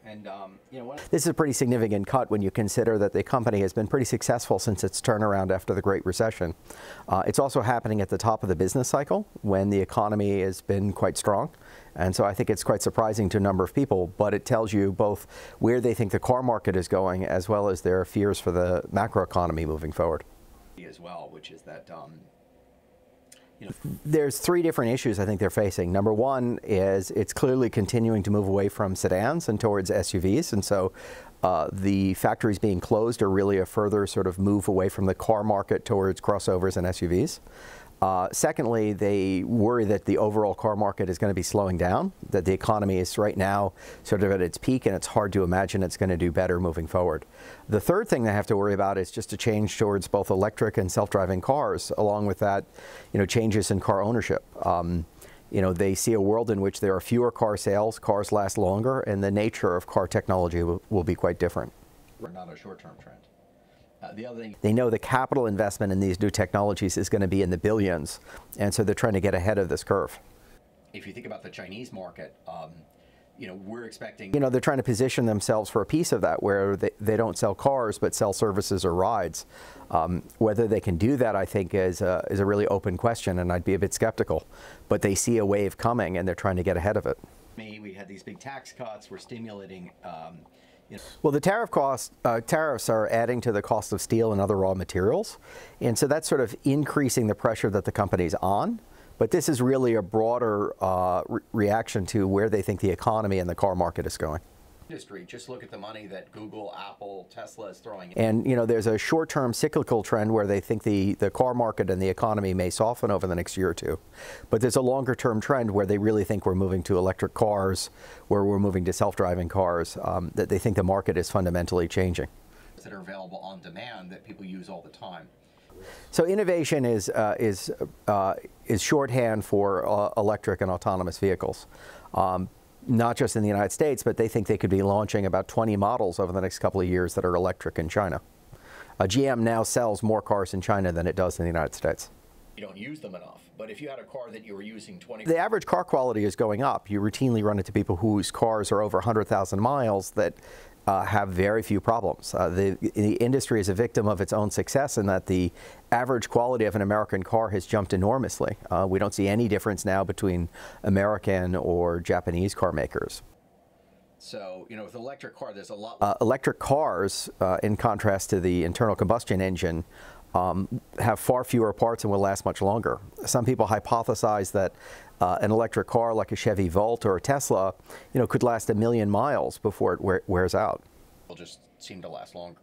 And this is a pretty significant cut when you consider that the company has been pretty successful since its turnaround after the Great Recession. It's also happening at the top of the business cycle when the economy has been quite strong. And so I think it's quite surprising to a number of people, but it tells you both where they think the car market is going as well as their fears for the macroeconomy moving forward. As well, which is that there's three different issues I think they're facing. Number one is it's clearly continuing to move away from sedans and towards SUVs, and so the factories being closed are really a further sort of move away from the car market towards crossovers and SUVs. Secondly, they worry that the overall car market is going to be slowing down, that the economy is right now sort of at its peak, and it's hard to imagine it's going to do better moving forward. The third thing they have to worry about is just a change towards both electric and self-driving cars, along with that, changes in car ownership. They see a world in which there are fewer car sales, cars last longer, and the nature of car technology will be quite different. Not a short-term trend. The other thing, they know the capital investment in these new technologies is going to be in the billions, and so they're trying to get ahead of this curve. If you think about the Chinese market, we're expecting... they're trying to position themselves for a piece of that where they don't sell cars but sell services or rides. Whether they can do that, I think, is a really open question, and I'd be a bit skeptical. But they see a wave coming, and they're trying to get ahead of it. We had these big tax cuts. We're stimulating... Well, the tariffs are adding to the cost of steel and other raw materials, and so that's sort of increasing the pressure that the company's on. But this is really a broader reaction to where they think the economy and the car market is going. Just look at the money that Google, Apple, Tesla is throwing in. And there's a short-term cyclical trend where they think the car market and the economy may soften over the next year or two. But there's a longer-term trend where they really think we're moving to electric cars, where we're moving to self-driving cars, that they think the market is fundamentally changing. That are available on demand that people use all the time. So innovation is shorthand for electric and autonomous vehicles. Not just in the United States, but they think they could be launching about 20 models over the next couple of years that are electric in China. GM now sells more cars in China than it does in the United States. You don't use them enough, but if you had a car that you were using 20... The average car quality is going up. You routinely run into people whose cars are over 100,000 miles that have very few problems. The industry is a victim of its own success in that the average quality of an American car has jumped enormously. We don't see any difference now between American or Japanese car makers. So, with electric car, there's a lot... Electric cars, in contrast to the internal combustion engine, have far fewer parts and will last much longer. Some people hypothesize that an electric car like a Chevy Volt or a Tesla, could last 1 million miles before it wears out. Will just seem to last longer.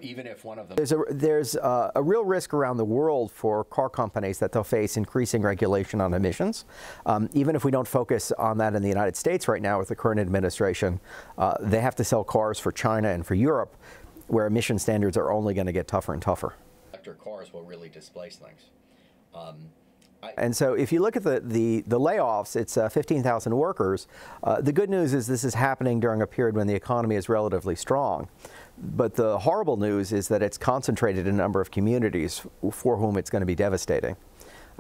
Even if one of them... There's a real risk around the world for car companies that they'll face increasing regulation on emissions. Even if we don't focus on that in the United States right now with the current administration, they have to sell cars for China and for Europe, where emission standards are only going to get tougher and tougher. Electric cars will really displace things. And so if you look at the layoffs, it's 15,000 workers. The good news is this is happening during a period when the economy is relatively strong. But the horrible news is that it's concentrated in a number of communities for whom it's going to be devastating.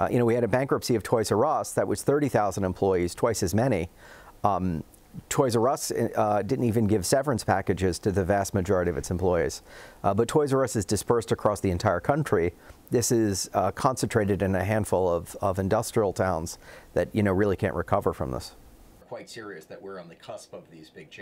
We had a bankruptcy of Toys R Us that was 30,000 employees, twice as many. Toys R Us didn't even give severance packages to the vast majority of its employees. But Toys R Us is dispersed across the entire country. This is concentrated in a handful of industrial towns that really can't recover from this. Quite serious that we're on the cusp of these big changes.